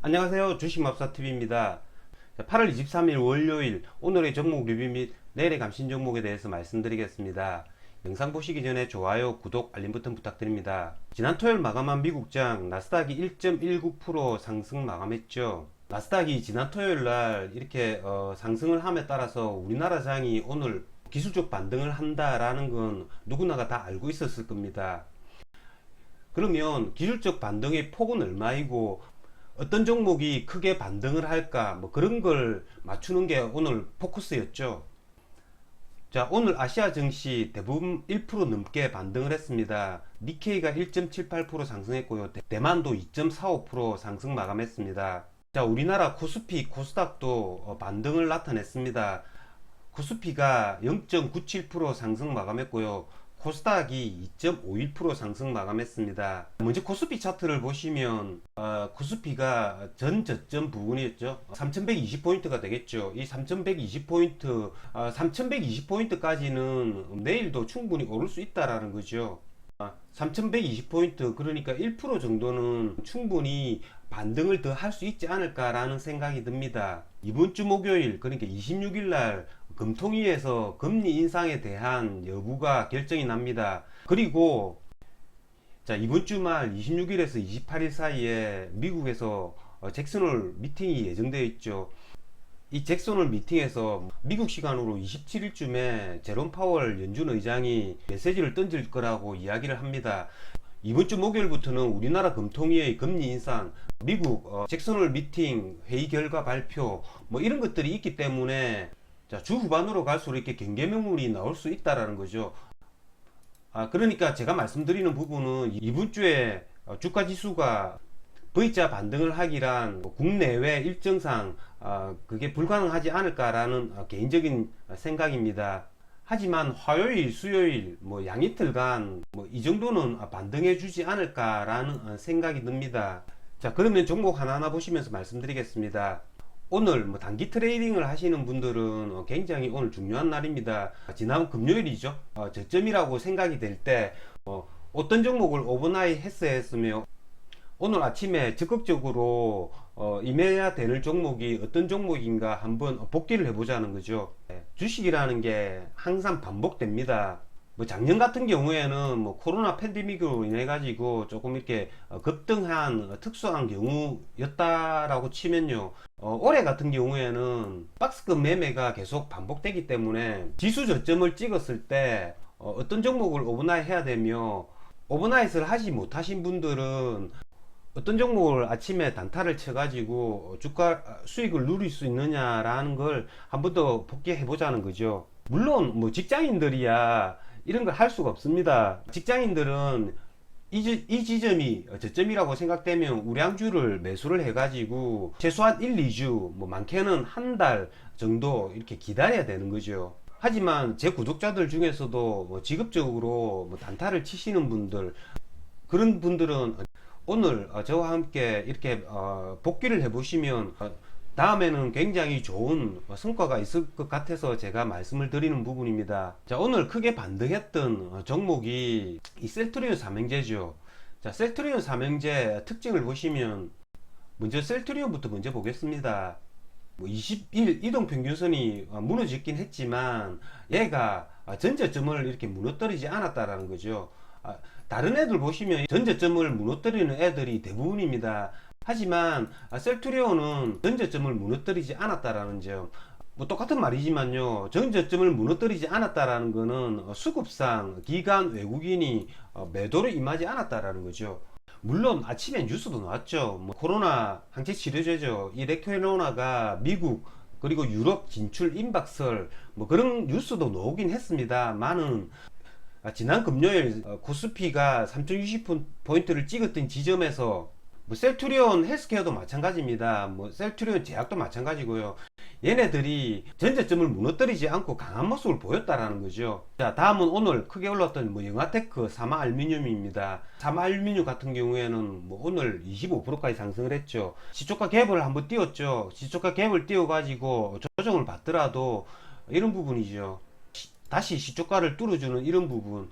안녕하세요. 주식맙사TV입니다. 8월 23일 월요일 오늘의 종목 리뷰 및 내일의 감신 종목에 대해서 말씀드리겠습니다. 영상 보시기 전에 좋아요, 구독, 알림 버튼 부탁드립니다. 지난 토요일 마감한 미국장 나스닥이 1.19% 상승 마감했죠. 나스닥이 지난 토요일 날 이렇게 상승을 함에 따라서 우리나라 장이 오늘 기술적 반등을 한다라는 건 누구나가 다 알고 있었을 겁니다. 그러면 기술적 반등의 폭은 얼마이고 어떤 종목이 크게 반등을 할까 뭐 그런 걸 맞추는 게 오늘 포커스였죠. 자, 오늘 아시아 증시 대부분 1% 넘게 반등을 했습니다. 니케이가 1.78% 상승했고요. 대만도 2.45% 상승 마감했습니다. 자, 우리나라 코스피, 코스닥도 반등을 나타냈습니다. 코스피가 0.97% 상승 마감했고요. 코스닥이 2.51% 상승 마감했습니다. 먼저 코스피 차트를 보시면 코스피가 전 저점 부분이었죠. 3120포인트가 되겠죠. 이 3120포인트 3120포인트까지는 내일도 충분히 오를 수 있다라는 거죠. 3120포인트 그러니까 1% 정도는 충분히 반등을 더 할 수 있지 않을까라는 생각이 듭니다. 이번 주 목요일 그러니까 26일 날 금통위에서 금리 인상에 대한 여부가 결정이 납니다. 그리고 자, 이번 주말 26일에서 28일 사이에 미국에서 잭슨홀 미팅이 예정되어 있죠. 이 잭슨홀 미팅에서 미국 시간으로 27일쯤에 제롬 파월 연준 의장이 메시지를 던질 거라고 이야기를 합니다. 이번 주 목요일부터는 우리나라 금통위의 금리 인상, 미국 잭슨홀 미팅 회의 결과 발표 뭐 이런 것들이 있기 때문에 자, 주 후반으로 갈수록 이렇게 경계명물이 나올 수 있다라는 거죠. 그러니까 제가 말씀드리는 부분은 이번 주에 주가 지수가 V자 반등을 하기란 국내외 일정상 그게 불가능하지 않을까라는 개인적인 생각입니다. 하지만 화요일, 수요일, 뭐 양이틀간 뭐 이 정도는 반등해 주지 않을까라는 생각이 듭니다. 자, 그러면 종목 하나하나 보시면서 말씀드리겠습니다. 오늘 뭐 단기 트레이딩을 하시는 분들은 굉장히 오늘 중요한 날입니다. 지난 금요일이죠. 저점이라고 생각이 될 때 어떤 종목을 오버나잇 했으면 오늘 아침에 적극적으로 임해야 되는 종목이 어떤 종목인가 한번 복귀를 해보자는 거죠. 주식이라는 게 항상 반복됩니다. 뭐 작년 같은 경우에는 뭐 코로나 팬데믹으로 인해 가지고 조금 이렇게 급등한 특수한 경우였다라고 치면요. 올해 같은 경우에는 박스권 매매가 계속 반복되기 때문에 지수 저점을 찍었을 때 어떤 종목을 오버나잇 해야 되며 오버나잇을 하지 못하신 분들은 어떤 종목을 아침에 단타를 쳐가지고 주가 수익을 누릴 수 있느냐라는 걸 한 번 더 복귀해 보자는 거죠. 물론 뭐 직장인들이야 이런 걸 할 수가 없습니다. 직장인들은 이 지점이 저점이라고 생각되면 우량주를 매수를 해가지고 최소한 1, 2주 뭐 많게는 한 달 정도 이렇게 기다려야 되는 거죠. 하지만 제 구독자들 중에서도 뭐 직업적으로 뭐 단타를 치시는 분들 그런 분들은 오늘 저와 함께 이렇게 복귀를 해보시면 다음에는 굉장히 좋은 성과가 있을 것 같아서 제가 말씀을 드리는 부분입니다. 자, 오늘 크게 반등했던 종목이 이 셀트리온 삼형제죠. 자, 셀트리온 삼형제 특징을 보시면 먼저 셀트리온부터 먼저 보겠습니다. 뭐 20일 이동평균선이 무너지긴 했지만 얘가 전저점을 이렇게 무너뜨리지 않았다라는 거죠. 다른 애들 보시면 전저점을 무너뜨리는 애들이 대부분입니다. 하지만 셀트리온은 전저점을 무너뜨리지 않았다라는 점, 뭐 똑같은 말이지만요, 전저점을 무너뜨리지 않았다라는 거는 수급상 기관 외국인이 매도를 임하지 않았다라는 거죠. 물론 아침에 뉴스도 나왔죠. 뭐 코로나 항체 치료제죠. 이 레케노나가 미국 그리고 유럽 진출 임박설 뭐 그런 뉴스도 나오긴 했습니다만은 지난 금요일 코스피가 3060포인트를 찍었던 지점에서 뭐 셀트리온 헬스케어도 마찬가지입니다. 뭐 셀트리온 제약도 마찬가지고요. 얘네들이 전저점을 무너뜨리지 않고 강한 모습을 보였다라는 거죠. 자, 다음은 오늘 크게 올랐던 뭐 영아테크, 사마알루미늄입니다. 사마알루미늄 같은 경우에는 뭐 오늘 25%까지 상승을 했죠. 시초가 갭을 한번 띄웠죠. 시초가 갭을 띄워가지고 조정을 받더라도 이런 부분이죠. 다시 시초가를 뚫어주는 이런 부분.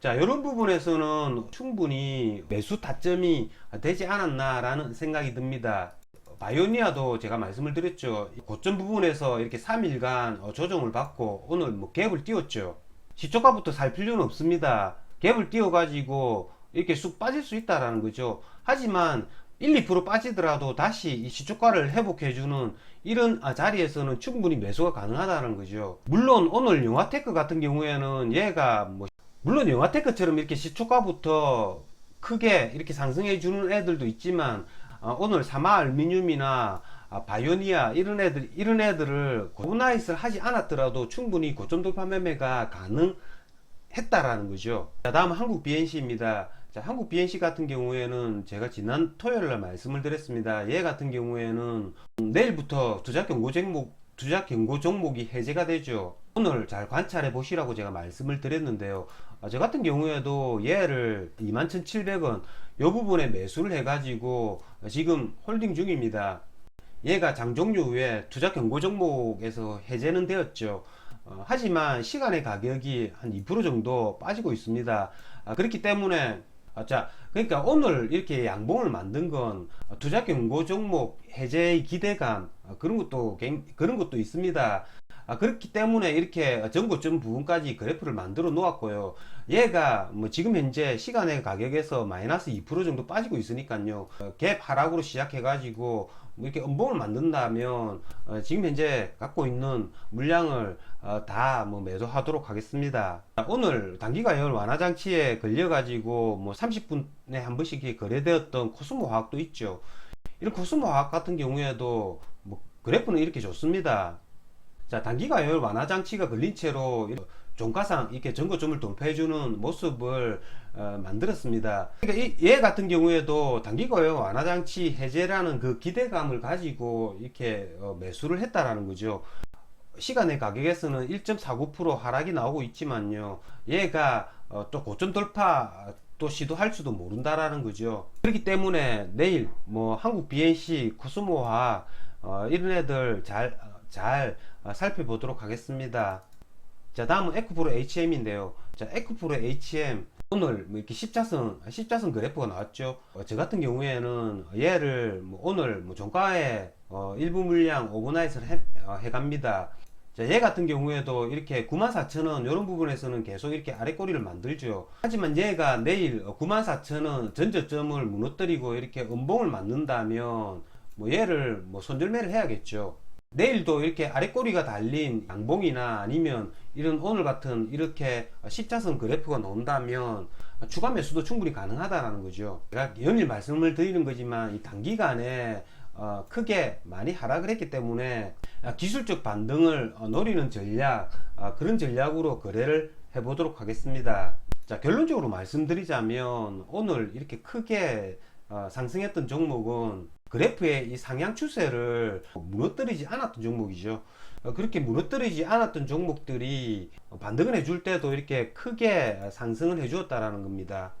자, 이런 부분에서는 충분히 매수 타점이 되지 않았나라는 생각이 듭니다. 바이오니아도 제가 말씀을 드렸죠. 고점 부분에서 이렇게 3일간 조정을 받고 오늘 뭐 갭을 띄웠죠. 시초가부터 살 필요는 없습니다. 갭을 띄워가지고 이렇게 쑥 빠질 수 있다라는 거죠. 하지만 1~2% 빠지더라도 다시 이 시초가를 회복해주는 이런 자리에서는 충분히 매수가 가능하다는 거죠. 물론 오늘 영화테크 같은 경우에는 얘가 뭐 물론 영화테크처럼 이렇게 시초가부터 크게 이렇게 상승해 주는 애들도 있지만 오늘 사마알루미늄이나 바이오니아 이런 애들을 오버나잇을 하지 않았더라도 충분히 고점 돌파 매매가 가능했다라는 거죠. 자, 다음 한국 BNC입니다. 자, 한국 BNC 같은 경우에는 제가 지난 토요일날 말씀을 드렸습니다. 얘 같은 경우에는 내일부터 투자 경고 종목이 해제가 되죠. 오늘 잘 관찰해 보시라고 제가 말씀을 드렸는데요. 저 같은 경우에도 얘를 21,700원 요 부분에 매수를 해가지고 지금 홀딩 중입니다. 얘가 장 종료 후에 투자 경고 종목에서 해제는 되었죠. 하지만 시간의 가격이 한 2% 정도 빠지고 있습니다. 그렇기 때문에 자, 그러니까 오늘 이렇게 양봉을 만든 건 투자 경고 종목 해제의 기대감 그런 것도 있습니다. 그렇기 때문에 이렇게 전고점 부분까지 그래프를 만들어 놓았고요. 얘가 뭐 지금 현재 시간의 가격에서 마이너스 2% 정도 빠지고 있으니까요. 갭 하락으로 시작해 가지고 뭐 이렇게 음봉을 만든다면 지금 현재 갖고 있는 물량을 다 뭐 매도하도록 하겠습니다. 오늘 단기가열 완화 장치에 걸려 가지고 뭐 30분에 한 번씩 거래되었던 코스모 화학도 있죠. 이런 코스모 화학 같은 경우에도 뭐 그래프는 이렇게 좋습니다. 자, 단기가열 완화 장치가 걸린 채로 종가상 이렇게 전고점을 돌파해주는 모습을 만들었습니다. 그러니까 얘 같은 경우에도 단기가열 완화 장치 해제라는 그 기대감을 가지고 이렇게 매수를 했다라는 거죠. 시간의 가격에서는 1.49% 하락이 나오고 있지만요. 얘가 또 고점 돌파 또 시도할 수도 모른다라는 거죠. 그렇기 때문에 내일 뭐 한국 BNC, 코스모화 이런 애들 잘 살펴보도록 하겠습니다. 자, 다음은 에코프로 HM인데요. 자, 에코프로 HM 오늘 뭐 이렇게 십자선 그래프가 나왔죠. 저 같은 경우에는 얘를 뭐 오늘 뭐 종가에 일부 물량 오버나잇을 해갑니다. 자, 얘 같은 경우에도 이렇게 94,000원 이런 부분에서는 계속 이렇게 아래꼬리를 만들죠. 하지만 얘가 내일 94,000원 전저점을 무너뜨리고 이렇게 음봉을 만든다면 뭐 얘를 뭐 손절매를 해야겠죠. 내일도 이렇게 아래꼬리가 달린 양봉이나 아니면 이런 오늘 같은 이렇게 십자선 그래프가 나온다면 추가 매수도 충분히 가능하다라는 거죠. 제가 연일 말씀을 드리는 거지만 이 단기간에 크게 많이 하락을 했기 때문에 기술적 반등을 노리는 전략, 그런 전략으로 거래를 해보도록 하겠습니다. 자, 결론적으로 말씀드리자면 오늘 이렇게 크게 상승했던 종목은 그래프의 이 상향 추세를 무너뜨리지 않았던 종목이죠. 그렇게 무너뜨리지 않았던 종목들이 반등을 해줄 때도 이렇게 크게 상승을 해주었다라는 겁니다.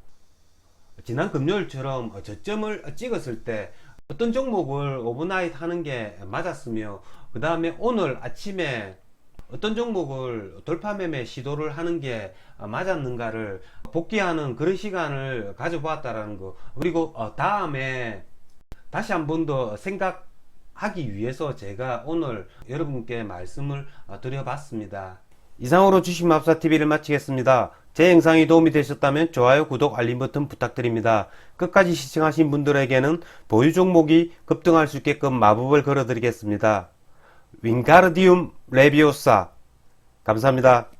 지난 금요일처럼 저점을 찍었을 때 어떤 종목을 오버나잇 하는 게 맞았으며 그 다음에 오늘 아침에 어떤 종목을 돌파 매매 시도를 하는 게 맞았는가를 복귀하는 그런 시간을 가져보았다라는 거, 그리고 다음에 다시 한 번 더 생각하기 위해서 제가 오늘 여러분께 말씀을 드려봤습니다. 이상으로 주식마법사TV를 마치겠습니다. 제 영상이 도움이 되셨다면 좋아요, 구독, 알림 버튼 부탁드립니다. 끝까지 시청하신 분들에게는 보유 종목이 급등할 수 있게끔 마법을 걸어드리겠습니다. 윙가르디움 레비오사. 감사합니다.